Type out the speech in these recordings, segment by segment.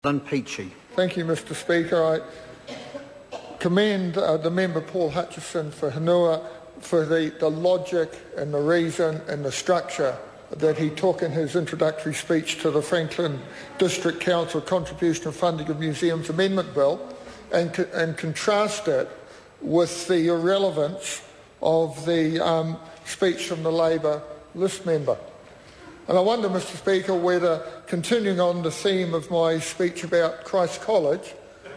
Peachy. Thank you, Mr Speaker. I commend the member Paul Hutchison for Hanua for the logic and the reason and the structure that he took in his introductory speech to the Franklin District Council Contribution and Funding of Museums Amendment Bill, and contrast it with the irrelevance of the speech from the Labor list member. And I wonder, Mr Speaker, whether, continuing on the theme of my speech about Christ College,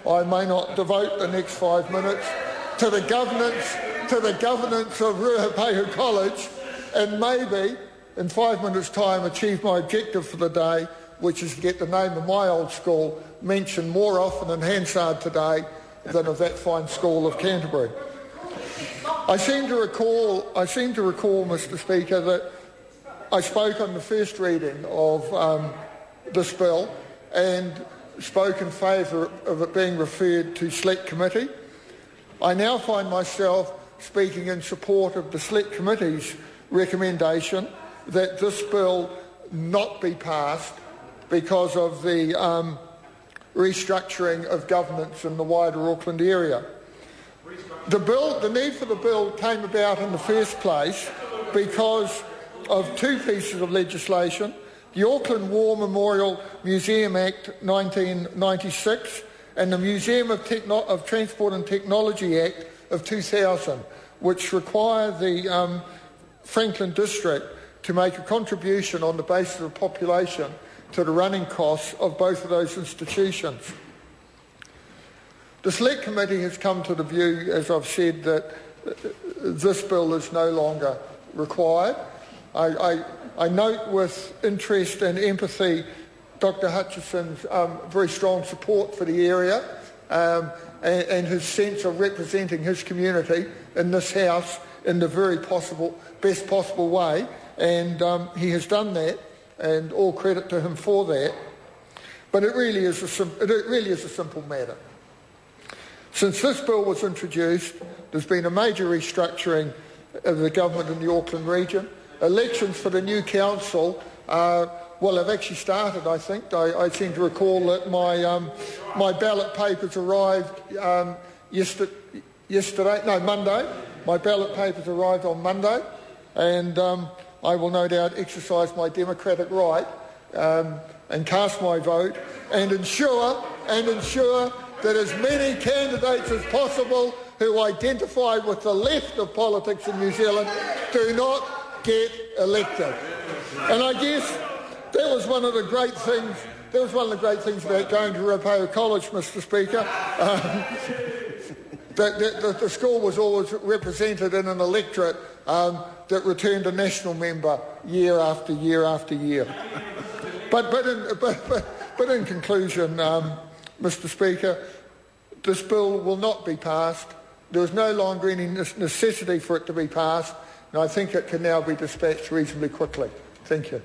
I may not devote the next 5 minutes to the governance of Ruapehu College, and maybe in 5 minutes' time achieve my objective for the day, which is to get the name of my old school mentioned more often in Hansard today than of that fine school of Canterbury. I seem to recall, Mr Speaker, that I spoke on the first reading of this bill and spoke in favour of it being referred to Select Committee. I now find myself speaking in support of the Select Committee's recommendation that this bill not be passed because of the restructuring of governance in the wider Auckland area. The need for the bill came about in the first place because of two pieces of legislation: the Auckland War Memorial Museum Act 1996 and the Museum of Transport and Technology Act of 2000, which require the Franklin District to make a contribution on the basis of population to the running costs of both of those institutions. The Select Committee has come to the view, as I've said, that this bill is no longer required. I note with interest and empathy Dr Hutchison's very strong support for the area and his sense of representing his community in this House in the best possible way, and he has done that, and all credit to him for that. But it really is a simple matter. Since this bill was introduced, there's been a major restructuring of the government in the Auckland region. Elections for the new council, have actually started, I think. I seem to recall that my ballot papers arrived Monday. My ballot papers arrived on Monday, and I will no doubt exercise my democratic right and cast my vote and ensure that as many candidates as possible who identify with the left of politics in New Zealand do not get elected. And I guess that was one of the great things. That was one of the great things about going to Ruapehu College, Mr. Speaker. The school was always represented in an electorate that returned a national member year after year after year. But in conclusion, Mr. Speaker, this bill will not be passed. There is no longer any necessity for it to be passed, and I think it can now be dispatched reasonably quickly. Thank you.